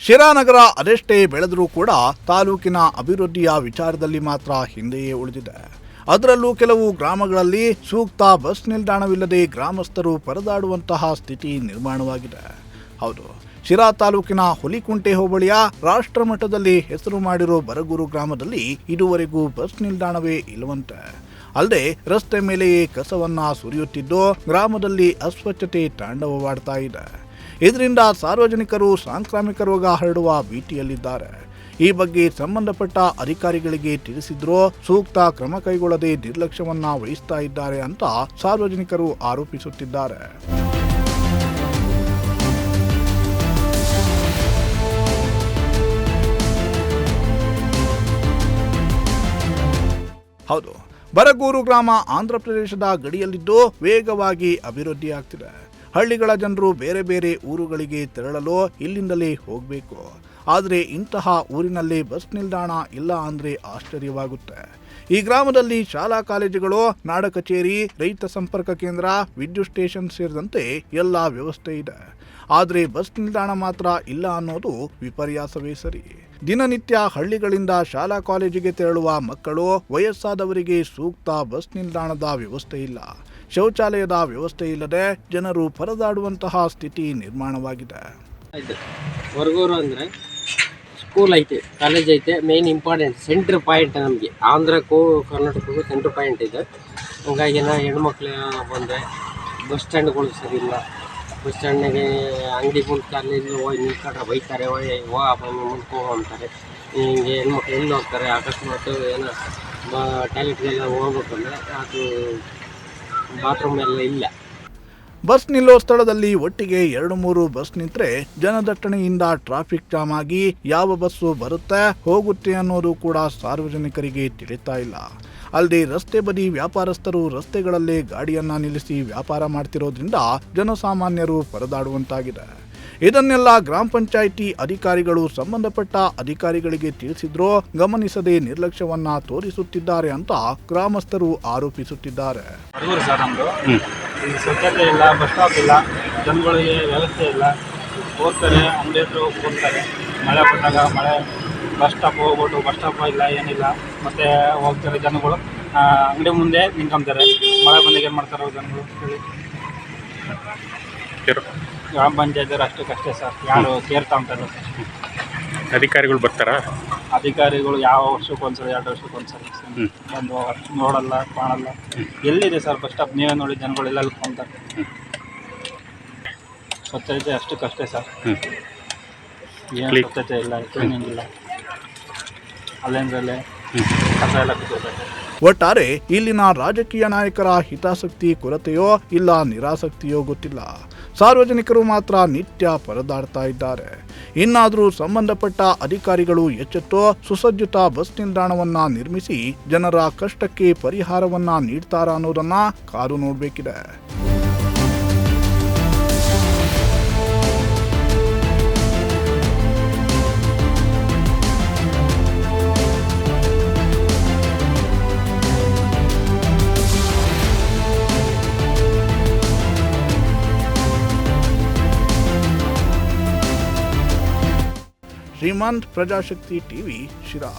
ಶಿರಾನಗರ ಅದೆಷ್ಟೇ ಬೆಳೆದರೂ ಕೂಡ ತಾಲೂಕಿನ ಅಭಿವೃದ್ಧಿಯ ವಿಚಾರದಲ್ಲಿ ಮಾತ್ರ ಹಿಂದೆಯೇ ಉಳಿದಿದೆ. ಅದರಲ್ಲೂ ಕೆಲವು ಗ್ರಾಮಗಳಲ್ಲಿ ಸೂಕ್ತ ಬಸ್ ನಿಲ್ದಾಣವಿಲ್ಲದೆ ಗ್ರಾಮಸ್ಥರು ಪರದಾಡುವಂತಹ ಸ್ಥಿತಿ ನಿರ್ಮಾಣವಾಗಿದೆ. ಹೌದು, ಶಿರಾ ತಾಲೂಕಿನ ಹುಲಿಕುಂಟೆ ಹೋಬಳಿಯ ರಾಷ್ಟ್ರಮಟ್ಟದಲ್ಲಿ ಹೆಸರು ಮಾಡಿರೋ ಬರಗೂರು ಗ್ರಾಮದಲ್ಲಿ ಇದುವರೆಗೂ ಬಸ್ ನಿಲ್ದಾಣವೇ ಇಲ್ಲವಂತೆ. ಅಲ್ಲದೆ ರಸ್ತೆ ಮೇಲೆಯೇ ಕಸವನ್ನ ಸುರಿಯುತ್ತಿದ್ದು ಗ್ರಾಮದಲ್ಲಿ ಅಸ್ವಚ್ಛತೆ ತಾಂಡವವಾಡ್ತಾ ಇದೆ. ಇದರಿಂದ ಸಾರ್ವಜನಿಕರು ಸಾಂಕ್ರಾಮಿಕ ರೋಗ ಹರಡುವ ಭೀತಿಯಲ್ಲಿದ್ದಾರೆ. ಈ ಬಗ್ಗೆ ಸಂಬಂಧಪಟ್ಟ ಅಧಿಕಾರಿಗಳಿಗೆ ತಿಳಿಸಿದ್ರೂ ಸೂಕ್ತ ಕ್ರಮ ಕೈಗೊಳ್ಳದೆ ನಿರ್ಲಕ್ಷ್ಯವನ್ನ ವಹಿಸ್ತಾ ಇದ್ದಾರೆ ಅಂತ ಸಾರ್ವಜನಿಕರು ಆರೋಪಿಸುತ್ತಿದ್ದಾರೆ. ಹೌದು, ಬರಗೂರು ಗ್ರಾಮ ಆಂಧ್ರ ಪ್ರದೇಶದ ಗಡಿಯಲ್ಲಿದ್ದು ವೇಗವಾಗಿ ಅಭಿವೃದ್ಧಿಯಾಗ್ತಿದೆ. ಹಳ್ಳಿಗಳ ಜನರು ಬೇರೆ ಬೇರೆ ಊರುಗಳಿಗೆ ತೆರಳಲು ಇಲ್ಲಿಂದಲೇ ಹೋಗಬೇಕು. ಆದರೆ ಇಂತಹ ಊರಿನಲ್ಲಿ ಬಸ್ ನಿಲ್ದಾಣ ಇಲ್ಲ ಅಂದರೆ ಆಶ್ಚರ್ಯವಾಗುತ್ತೆ. ಈ ಗ್ರಾಮದಲ್ಲಿ ಶಾಲಾ ಕಾಲೇಜುಗಳು, ನಾಡ ಕಚೇರಿ, ರೈತ ಸಂಪರ್ಕ ಕೇಂದ್ರ, ವಿದ್ಯುತ್ ಸ್ಟೇಷನ್ ಸೇರಿದಂತೆ ಎಲ್ಲ ವ್ಯವಸ್ಥೆ ಇದೆ. ಆದರೆ ಬಸ್ ನಿಲ್ದಾಣ ಮಾತ್ರ ಇಲ್ಲ ಅನ್ನೋದು ವಿಪರ್ಯಾಸವೇ ಸರಿ. ದಿನನಿತ್ಯ ಹಳ್ಳಿಗಳಿಂದ ಶಾಲಾ ಕಾಲೇಜಿಗೆ ತೆರಳುವ ಮಕ್ಕಳು, ವಯಸ್ಸಾದವರಿಗೆ ಸೂಕ್ತ ಬಸ್ ನಿಲ್ದಾಣದ ವ್ಯವಸ್ಥೆ ಇಲ್ಲ. ಶೌಚಾಲಯದ ವ್ಯವಸ್ಥೆ ಇಲ್ಲದೆ ಜನರು ಪರದಾಡುವಂತಹ ಸ್ಥಿತಿ ನಿರ್ಮಾಣವಾಗಿದೆ. ಬರಗೂರು ಅಂದರೆ ಸ್ಕೂಲ್ ಐತೆ, ಕಾಲೇಜ್ ಐತೆ, ಮೇನ್ ಇಂಪಾರ್ಟೆಂಟ್ ಸೆಂಟ್ರ್ ಪಾಯಿಂಟ್. ನಮಗೆ ಆಂಧ್ರಕ್ಕೂ ಕರ್ನಾಟಕಕ್ಕೂ ಸೆಂಟ್ರ್ ಪಾಯಿಂಟ್ ಇದೆ. ಹಂಗಾಗಿ ಹೆಣ್ಮಕ್ಳು ಬಂದರೆ ಬಸ್ ಸ್ಟ್ಯಾಂಡ್ಗಳು ಸರಿ ಇಲ್ಲ. ಬಸ್ ಸ್ಟ್ಯಾಂಡ್ನಾಗೆ ಅಂಗಡಿ ಮುಂದೆ ಹೋಗಿ ನಿಂತ್ಕೊಂಡ್ರೆ ಬೈತಾರೆ, ಮುಂದಕ್ಕೆ ಹೋಗೋ ಅಂತಾರೆ. ಹಿಂಗೆ ಹೆಣ್ಮಕ್ಳು ಎಲ್ಲಿ ಹೋಗ್ತಾರೆ? ಅಕಸ್ಮಾತ್ ಏನೋ ಟಾಯ್ಲೆಟ್ಗೆಲ್ಲ ಹೋಗ್ಬೇಕಂದ್ರೆ ಅದು ಬಾತ್ರೂಮ್ ಎಲ್ಲ ಇಲ್ಲ. ಬಸ್ ನಿಲ್ಲೋ ಸ್ಥಳದಲ್ಲಿ ಒಟ್ಟಿಗೆ 2-3 ಬಸ್ ನಿಂತರೆ ಜನದಟ್ಟಣೆಯಿಂದ ಟ್ರಾಫಿಕ್ ಜಾಮ್ ಆಗಿ ಯಾವ ಬಸ್ಸು ಬರುತ್ತೆ ಹೋಗುತ್ತೆ ಅನ್ನೋದು ಕೂಡ ಸಾರ್ವಜನಿಕರಿಗೆ ತಿಳಿತಾ ಇಲ್ಲ. ಅಲ್ಲದೆ ರಸ್ತೆ ಬದಿ ವ್ಯಾಪಾರಸ್ಥರು ರಸ್ತೆಗಳಲ್ಲೇ ಗಾಡಿಯನ್ನ ನಿಲ್ಲಿಸಿ ವ್ಯಾಪಾರ ಮಾಡ್ತಿರೋದ್ರಿಂದ ಜನಸಾಮಾನ್ಯರು ಪರದಾಡುವಂತಾಗಿದೆ. ಇದನ್ನೆಲ್ಲ ಗ್ರಾಮ ಪಂಚಾಯಿತಿ ಅಧಿಕಾರಿಗಳು ಸಂಬಂಧಪಟ್ಟ ಅಧಿಕಾರಿಗಳಿಗೆ ತಿಳಿಸಿದ್ರೂ ಗಮನಿಸದೆ ನಿರ್ಲಕ್ಷ್ಯವನ್ನ ತೋರಿಸುತ್ತಿದ್ದಾರೆ ಅಂತ ಗ್ರಾಮಸ್ಥರು ಆರೋಪಿಸುತ್ತಿದ್ದಾರೆ. ಸ್ವಚ್ಛತೆ ಇಲ್ಲ, ಬಸ್ ಸ್ಟಾಪ್ ಇಲ್ಲ, ಜನಗಳಿಗೆ ವ್ಯವಸ್ಥೆ ಇಲ್ಲ. ಹೋಗ್ತಾರೆ, ಅಂಗಡಿ ಹತ್ರ ಹೋಗ್ತಾರೆ. ಮಳೆ ಬಂದಾಗ ಮಳೆ ಬಸ್ ಸ್ಟಾಪ್ ಹೋಗ್ಬಿಟ್ಟು ಬಸ್ ಸ್ಟಾಪ್ ಇಲ್ಲ, ಏನಿಲ್ಲ. ಮತ್ತು ಹೋಗ್ತಾರೆ ಜನಗಳು, ಅಂಗಡಿ ಮುಂದೆ ನಿಂತ್ಕೊಂತಾರೆ. ಮಳೆ ಬಂದಾಗ ಏನು ಮಾಡ್ತಾರೆ ಜನಗಳು ಹೇಳಿ? ಗ್ರಾಮ ಪಂಚಾಯತ್ ಅಷ್ಟಕ್ಕಷ್ಟೇ ಸರ್, ಯಾರು ಕೇರ್ ತಗೊಂತಾರೆ ಸರ್. ಅಧಿಕಾರಿಗಳು ಬರ್ತಾರಾ? ಅಧಿಕಾರಿಗಳು ಯಾವ ವರ್ಷಕ್ಕೊಂದ್ಸರಿ 2 ವರ್ಷಕ್ಕೊಂದ್ಸರಿ ಬಂದು ನೋಡಲ್ಲ, ಕಾಣಲ್ಲ. ಎಲ್ಲಿದೆ ಸರ್ ಬಸ್ ಸ್ಟಾಪ್? ನೀವೇ ನೋಡಿ, ಜನಗಳೆಲ್ಲ ಅಲ್ಕೊಂತಾರೆ. ಸ್ವಚ್ಛತೆ ಅಷ್ಟಕ್ಕಷ್ಟೇ ಸರ್, ಏನು ಸ್ವಚ್ಛತೆ ಇಲ್ಲ, ಕ್ಲೀನಿಂಗ್ ಇಲ್ಲ. ಅಲ್ಲೇಂದ್ರಲ್ಲೇ ಕಸ ಎಲ್ಲ ಕೂತಿರ್ತಾರೆ. ಒಟ್ಟಾರೆ ಇಲ್ಲಿನ ರಾಜಕೀಯ ನಾಯಕರ ಹಿತಾಸಕ್ತಿ ಕೊರತೆಯೋ ಇಲ್ಲ ನಿರಾಸಕ್ತಿಯೋ ಗೊತ್ತಿಲ್ಲ. ಸಾರ್ವಜನಿಕರು ಮಾತ್ರ ನಿತ್ಯ ಪರದಾಡ್ತಾ ಇದ್ದಾರೆ. ಇನ್ನಾದರೂ ಸಂಬಂಧಪಟ್ಟ ಅಧಿಕಾರಿಗಳು ಎಚ್ಚೆತ್ತು ಸುಸಜ್ಜಿತ ಬಸ್ ನಿಲ್ದಾಣವನ್ನ ನಿರ್ಮಿಸಿ ಜನರ ಕಷ್ಟಕ್ಕೆ ಪರಿಹಾರವನ್ನ ನೀಡ್ತಾರಾ ಅನ್ನೋದನ್ನ ಕಾದು ನೋಡಬೇಕಿದೆ. ಶ್ರೀಮಂತ್, ಪ್ರಜಾಶಕ್ತಿ ಟಿವಿ, ಶಿರಾ.